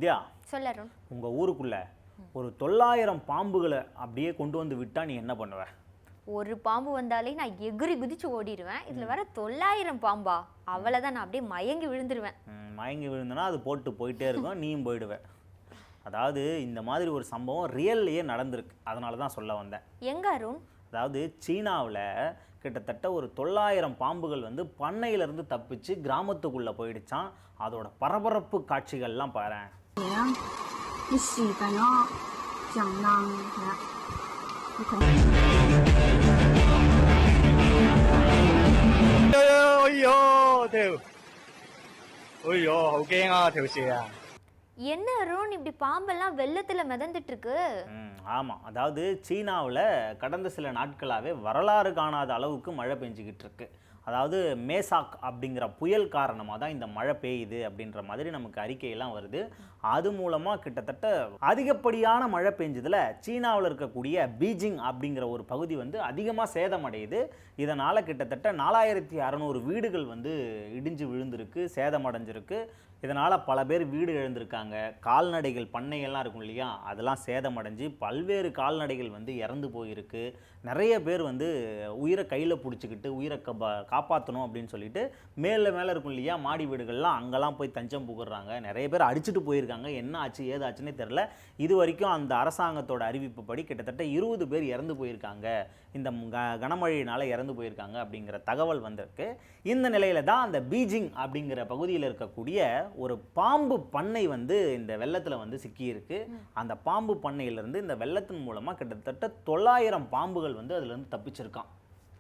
வித்யா சொல்லறோம். உங்கள் ஊருக்குள்ள ஒரு 900 பாம்புகளை அப்படியே கொண்டு வந்து விட்டா நீ என்ன பண்ணுவ? ஒரு பாம்பு வந்தாலே நான் எகிரி குதிச்சு ஓடிடுவேன். இதுல வர 900 பாம்பா, அவ்வளவுதான், நான் அப்படியே மயங்கி விழுந்துருவேன். மயங்கி விழுந்தனா அது போயிட்டே இருக்கும், நீயும் போயிடுவேன். அதாவது இந்த மாதிரி ஒரு சம்பவம் ரியல்லையே நடந்திருக்கு, அதனால தான் சொல்ல வந்தேன். எங்க அருண்? அதாவது சீனாவில் கிட்டத்தட்ட ஒரு 900 பாம்புகள் வந்து பண்ணையிலேருந்து தப்பிச்சு கிராமத்துக்குள்ளே போயிடுச்சான். அதோட பரபரப்பு காட்சிகள்லாம் பாரு. என்ன அருண், இப்படி பாம்பெல்லாம் வெள்ளத்துல மிதந்துட்டு இருக்கு? ஆமாம், அதாவது சீனாவில் கடந்த சில நாட்களாகவே வரலாறு காணாத அளவுக்கு மழை பெஞ்சிக்கிட்டு இருக்கு. அதாவது மேசாக் அப்படிங்கிற புயல் காரணமாக தான் இந்த மழை பெய்யுது அப்படின்ற மாதிரி நமக்கு அறிக்கையெல்லாம் வருது. அது மூலமாக கிட்டத்தட்ட அதிகப்படியான மழை பெஞ்சதில் சீனாவில் இருக்கக்கூடிய பீஜிங் அப்படிங்கிற ஒரு பகுதி வந்து அதிகமாக சேதமடையுது. இதனால் கிட்டத்தட்ட 4600 வீடுகள் வந்து இடிஞ்சு விழுந்திருக்கு, சேதமடைஞ்சிருக்கு. இதனால் பல பேர் வீடு இழந்திருக்காங்க. கால்நடைகள் பண்ணைகள்லாம் இருக்கும் இல்லையா, அதெல்லாம் சேதமடைஞ்சு பல்வேறு கால்நடைகள் வந்து இறந்து போயிருக்கு. நிறைய பேர் வந்து உயிரை கையில் பிடிச்சிக்கிட்டு உயிரை காப்பாற்றணும் அப்படின்னு சொல்லிட்டு மேலே இருக்கும் இல்லையா மாடி வீடுகள்லாம், அங்கெல்லாம் போய் தஞ்சம் புகுறாங்க. நிறைய பேர் அடிச்சுட்டு போயிருக்காங்க. என்ன ஆச்சு ஏதாச்சுன்னே தெரில. இது வரைக்கும் அந்த அரசாங்கத்தோட அறிவிப்புப்படி கிட்டத்தட்ட 20 பேர் இறந்து போயிருக்காங்க, இந்த கனமழையினால் இறந்து போயிருக்காங்க அப்படிங்கிற தகவல் வந்திருக்கு. இந்த நிலையில தான் அந்த பீஜிங் அப்படிங்கிற பகுதியில் இருக்கக்கூடிய ஒரு பாம்பு பண்ணை வந்து இந்த வெள்ளத்தில் வந்து சிக்கியிருக்கு. அந்த பாம்பு பண்ணையிலிருந்து இந்த வெள்ளத்தின் மூலமாக கிட்டத்தட்ட 900 பாம்புகள் வந்து அதுலேருந்து தப்பிச்சிருக்கான்.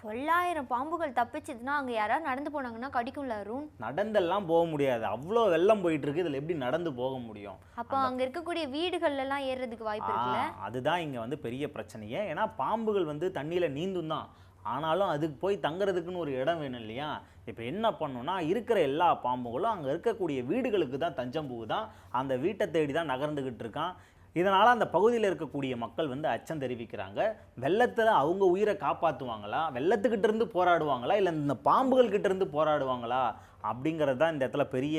900 பாம்புகள் தப்பிச்சதுன்னா அங்கே யாராவது நடந்து போனாங்கன்னா கடிக்கும்ல அருண்? நடந்தெல்லாம் போக முடியாது, அவ்வளோ வெள்ளம் போயிட்டு இருக்கு. இதில் எப்படி நடந்து போக முடியும்? அப்போ அங்கே இருக்கக்கூடிய வீடுகள்லாம் ஏறுறதுக்கு வாய்ப்பு இருக்குல்ல? அதுதான் இங்கே வந்து பெரிய பிரச்சனையே. ஏன்னா பாம்புகள் வந்து தண்ணியில் நீந்தும் தான், ஆனாலும் அதுக்கு போய் தங்குறதுக்குன்னு ஒரு இடம் வேணும் இல்லையா? இப்போ என்ன பண்ணணும்னா இருக்கிற எல்லா பாம்புகளும் அங்கே இருக்கக்கூடிய வீடுகளுக்கு தான் தஞ்சம் புகுதான், அந்த வீட்டை தேடி தான் நகர்ந்துக்கிட்டு இருக்கான். இதனால் அந்த பகுதியில் இருக்கக்கூடிய மக்கள் வந்து அச்சம் தெரிவிக்கிறாங்க. வெள்ளத்தில் அவங்க உயிரை காப்பாற்றுவாங்களா, வெள்ளத்துக்கிட்ட இருந்து போராடுவாங்களா, இல்லை இந்த பாம்புகள்கிட்ட இருந்து போராடுவாங்களா அப்படிங்கிறது தான் இந்த இடத்துல பெரிய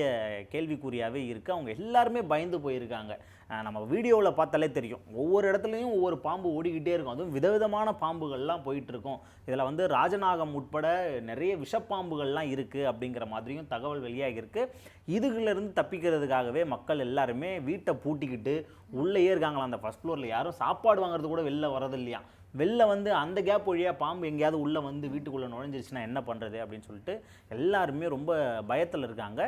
கேள்விக்குறியாகவே இருக்குது. அவங்க எல்லாருமே பயந்து போயிருக்காங்க. நம்ம வீடியோவில் பார்த்தாலே தெரியும், ஒவ்வொரு இடத்துலையும் ஒவ்வொரு பாம்பு ஓடிக்கிட்டே இருக்கும். அதுவும் விதவிதமான பாம்புகள்லாம் போயிட்டுருக்கும். இதில் வந்து ராஜநாகம் உட்பட நிறைய விஷப்பாம்புகள்லாம் இருக்குது அப்படிங்கிற மாதிரியும் தகவல் வெளியாகிருக்கு. இதுகளிலிருந்து தப்பிக்கிறதுக்காகவே மக்கள் எல்லாருமே வீட்டை பூட்டிக்கிட்டு உள்ளேயே இருக்காங்களாம். அந்த ஃபர்ஸ்ட் ஃப்ளோரில் யாரும் சாப்பாடு வாங்குறது கூட வெளில வரது இல்லையா. வெளில வந்து அந்த கேப் வழியாக பாம்பு எங்கேயாவது உள்ளே வந்து வீட்டுக்குள்ளே நுழைஞ்சிருச்சுன்னா என்ன பண்ணுறது அப்படின்னு சொல்லிட்டு எல்லாருமே ரொம்ப பயத்தில் இருக்காங்க.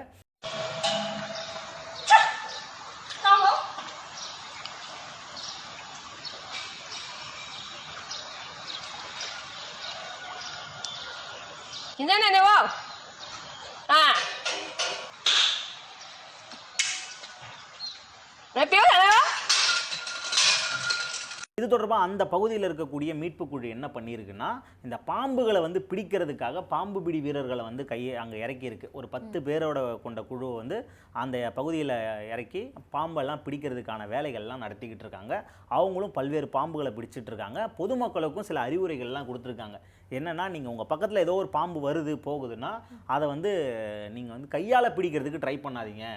இது தொடர்பாக அந்த பகுதியில் இருக்கக்கூடிய மீட்பு குழு என்ன பண்ணியிருக்குன்னா, இந்த பாம்புகளை வந்து பிடிக்கிறதுக்காக பாம்பு பிடி வீரர்களை வந்து அங்கே இறக்கியிருக்கு. ஒரு 10 பேரோட கொண்ட குழுவை வந்து அந்த பகுதியில் இறக்கி பாம்பெல்லாம் பிடிக்கிறதுக்கான வேலைகள்லாம் நடத்திக்கிட்டு இருக்காங்க. அவங்களும் பல்வேறு பாம்புகளை பிடிச்சிட்டு இருக்காங்க. பொதுமக்களுக்கும் சில அறிவுரைகள்லாம் கொடுத்துருக்காங்க. என்னென்னா, நீங்கள் உங்கள் பக்கத்தில் ஏதோ ஒரு பாம்பு வருது போகுதுன்னா அதை வந்து நீங்கள் வந்து கையால் பிடிக்கிறதுக்கு ட்ரை பண்ணாதீங்க.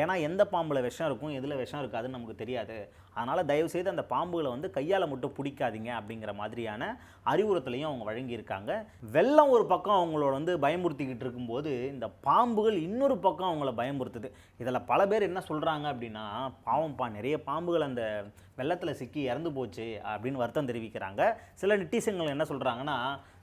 ஏன்னா எந்த பாம்பில் விஷம் இருக்கும் எதில் விஷம் இருக்காதுன்னு நமக்கு தெரியாது. அதனால் தயவுசெய்து அந்த பாம்புகளை வந்து கையால் மட்டும் பிடிக்காதீங்க அப்படிங்கிற மாதிரியான அறிவுறுத்தலையும் அவங்க வழங்கியிருக்காங்க. வெள்ளம் ஒரு பக்கம் அவங்களோட வந்து பயமுறுத்திக்கிட்டு இருக்கும்போது இந்த பாம்புகள் இன்னொரு பக்கம் அவங்கள பயமுறுத்துது. இதில் பல பேர் என்ன சொல்கிறாங்க அப்படின்னா, பாவம்ப்பா நிறைய பாம்புகள் அந்த வெள்ளத்தில் சிக்கி இறந்து போச்சு அப்படின்னு வருத்தம் தெரிவிக்கிறாங்க. சில நெட்டிசன்கள் என்ன சொல்கிறாங்கன்னா,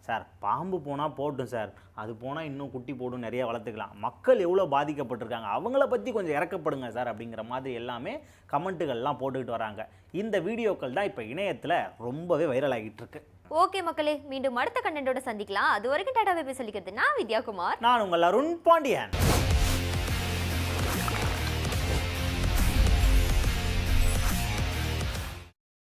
சார் பாம்பு போனால் போட்டும் சார், அது போனால் இன்னும் குட்டி போடும், நிறைய வளர்த்துக்கலாம், மக்கள் எவ்வளோ பாதிக்கப்பட்டிருக்காங்க, அவங்கள பற்றி கொஞ்சம் இறக்கப்படுங்க சார் அப்படிங்கிற மாதிரி எல்லாமே கமெண்ட்டுகள்லாம் போட்டுக்கிட்டு வராங்க. இந்த வீடியோக்கள் தான் இப்போ இணையத்தில் ரொம்பவே வைரல் ஆகிட்டு இருக்கு. ஓகே மக்களே, மீண்டும் அடுத்த கண்டென்ட்டோட சந்திக்கலாம். அது வரைக்கும் டாடா பை பை சொல்லிக்கிறது நான் வித்யா குமார். நான் உங்கள் அருண் பாண்டியன்.